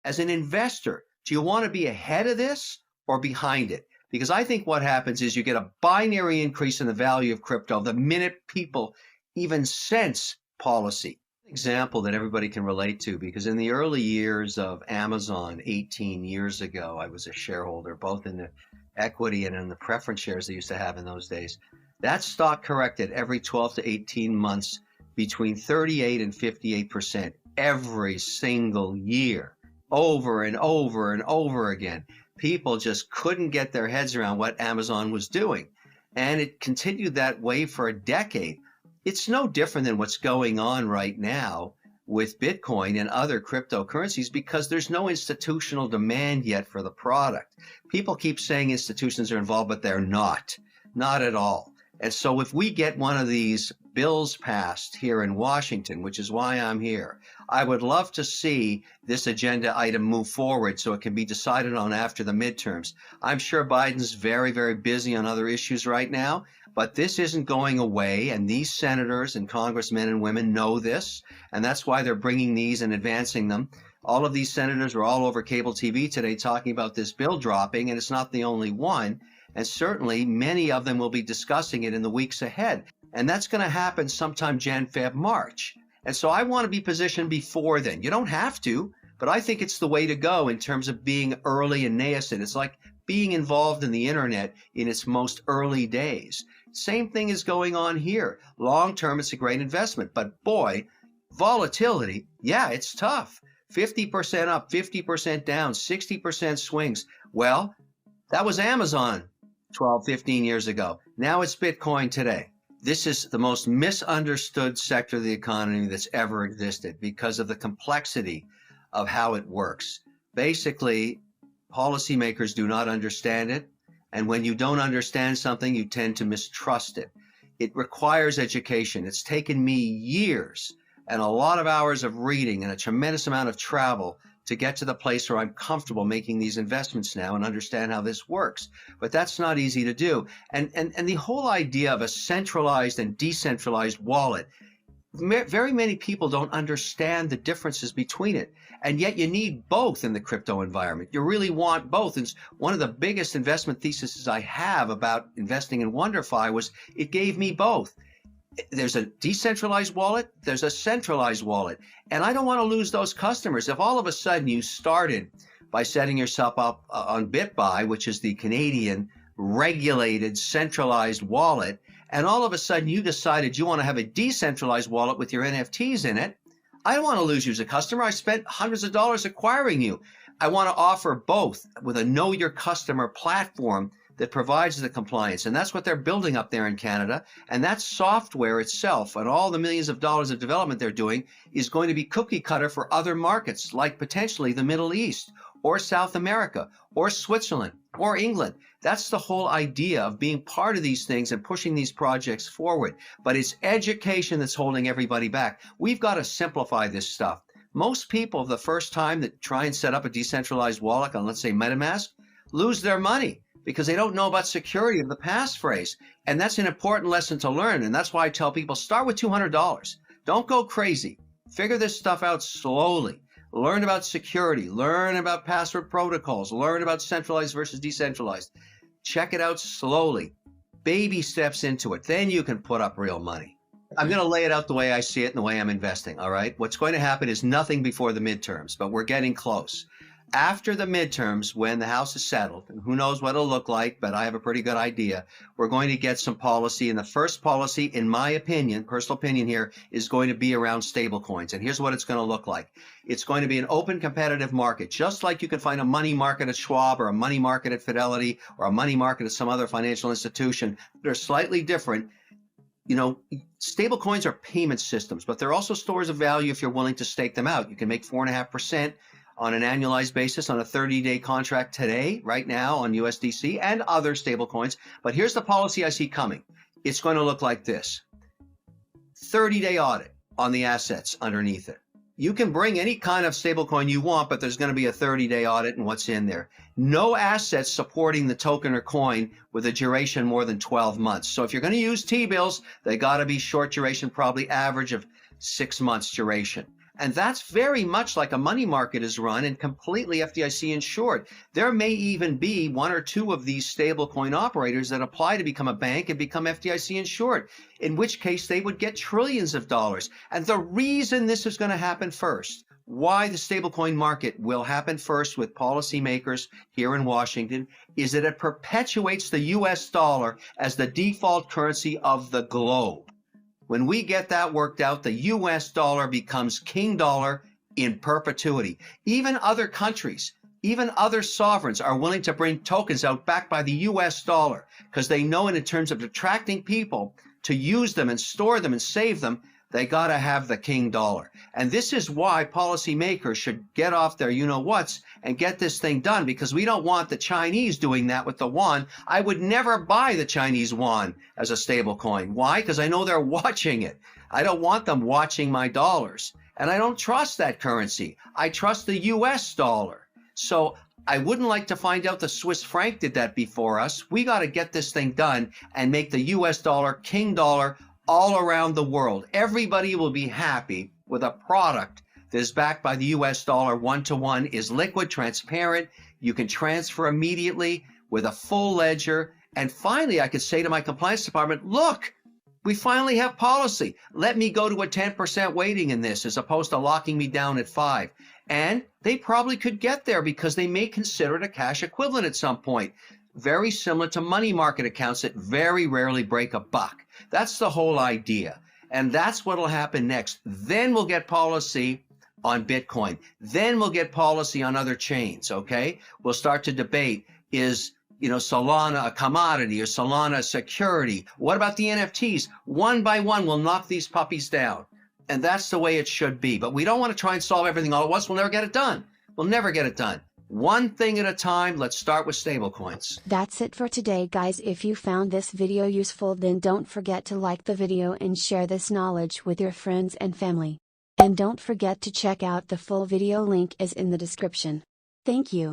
As an investor, do you want to be ahead of this or behind it? Because I think what happens is you get a binary increase in the value of crypto the minute people even sense policy. Example that everybody can relate to, because in the early years of Amazon 18 years ago, I was a shareholder both in the equity and in the preference shares they used to have in those days. That stock corrected every 12 to 18 months between 38 and 58% every single year, over and over and over again. People just couldn't get their heads around what Amazon was doing. And it continued that way for a decade. It's no different than what's going on right now with Bitcoin and other cryptocurrencies because there's no institutional demand yet for the product. People keep saying institutions are involved, but they're not at all. And so if we get one of these bills passed here in Washington, which is why I'm here, I would love to see this agenda item move forward so it can be decided on after the midterms. I'm sure Biden's very, very busy on other issues right now, but this isn't going away, and these senators and congressmen and women know this, and that's why they're bringing these and advancing them. All of these senators are all over cable TV today talking about this bill dropping, and it's not the only one, and certainly many of them will be discussing it in the weeks ahead, and that's going to happen sometime Jan, Feb, March. And so I want to be positioned before then. You don't have to, but I think it's the way to go in terms of being early and nascent. It's like being involved in the internet in its most early days. Same thing is going on here. Long term, it's a great investment. But boy, volatility, yeah, it's tough. 50% up, 50% down, 60% swings. Well, that was Amazon 12, 15 years ago. Now it's Bitcoin today. This is the most misunderstood sector of the economy that's ever existed because of the complexity of how it works. Basically, policymakers do not understand it. And when you don't understand something, you tend to mistrust it. It requires education. It's taken me years and a lot of hours of reading and a tremendous amount of travel to get to the place where I'm comfortable making these investments now and understand how this works. But that's not easy to do. And the whole idea of a centralized and decentralized wallet, very many people don't understand the differences between it. And yet you need both in the crypto environment. You really want both. And one of the biggest investment theses I have about investing in WonderFi was it gave me both. There's a decentralized wallet, there's a centralized wallet. And I don't want to lose those customers. If all of a sudden you started by setting yourself up on BitBuy, which is the Canadian regulated centralized wallet, and all of a sudden you decided you want to have a decentralized wallet with your NFTs in it, I don't want to lose you as a customer. I spent hundreds of dollars acquiring you. I want to offer both with a know your customer platform that provides the compliance. And that's what they're building up there in Canada. And that software itself and all the millions of dollars of development they're doing is going to be cookie cutter for other markets, like potentially the Middle East or South America or Switzerland or England. That's the whole idea of being part of these things and pushing these projects forward. But it's education that's holding everybody back. We've got to simplify this stuff. Most people, the first time that try and set up a decentralized wallet on, let's say, MetaMask, lose their money because they don't know about security of the passphrase. And that's an important lesson to learn. And that's why I tell people, start with $200. Don't go crazy. Figure this stuff out slowly. Learn about security. Learn about password protocols. Learn about centralized versus decentralized. Check it out slowly. Baby steps into it. Then you can put up real money. I'm going to lay it out the way I see it and the way I'm investing, all right? What's going to happen is nothing before the midterms, but we're getting close. After the midterms, when the House is settled, and who knows what it'll look like, but I have a pretty good idea, we're going to get some policy. And the first policy, in my opinion, personal opinion here, is going to be around stablecoins. And here's what it's going to look like. It's going to be an open competitive market, just like you can find a money market at Schwab or a money market at Fidelity or a money market at some other financial institution. They're slightly different. You know, stable coins are payment systems, but they're also stores of value if you're willing to stake them out. You can make 4.5% on an annualized basis on a 30-day contract today, right now on USDC and other stable coins. But here's the policy I see coming. It's going to look like this. 30-day audit on the assets underneath it. You can bring any kind of stablecoin you want, but there's going to be a 30-day audit and what's in there. No assets supporting the token or coin with a duration more than 12 months. So if you're going to use T-bills, they got to be short duration, probably average of 6 months duration. And that's very much like a money market is run and completely FDIC insured. There may even be one or two of these stablecoin operators that apply to become a bank and become FDIC insured, in which case they would get trillions of dollars. And the reason this is going to happen first, why the stablecoin market will happen first with policymakers here in Washington, is that it perpetuates the US dollar as the default currency of the globe. When we get that worked out, the US dollar becomes king dollar in perpetuity. Even other countries, even other sovereigns are willing to bring tokens out backed by the US dollar because they know in terms of attracting people to use them and store them and save them, they got to have the king dollar. And this is why policymakers should get off their you-know-whats and get this thing done, because we don't want the Chinese doing that with the yuan. I would never buy the Chinese yuan as a stable coin. Why? Because I know they're watching it. I don't want them watching my dollars. And I don't trust that currency. I trust the US dollar. So I wouldn't like to find out the Swiss franc did that before us. We got to get this thing done and make the US dollar king dollar all around the world. Everybody will be happy with a product that is backed by the US dollar one-to-one, is liquid, transparent. You can transfer immediately with a full ledger. And finally, I could say to my compliance department, look, we finally have policy. Let me go to a 10% weighting in this as opposed to locking me down at 5%. And they probably could get there because they may consider it a cash equivalent at some point. Very similar to money market accounts that very rarely break a buck. That's the whole idea. And that's what will happen next. Then we'll get policy on Bitcoin. Then we'll get policy on other chains, okay? We'll start to debate, is Solana a commodity or Solana a security? What about the NFTs? One by one, we'll knock these puppies down. And that's the way it should be. But we don't want to try and solve everything all at once. We'll never get it done. We'll never get it done. One thing at a time. Let's start with stablecoins. That's it for today, guys. If you found this video useful, then don't forget to like the video and share this knowledge with your friends and family. And don't forget to check out the full video, link is in the description. Thank you.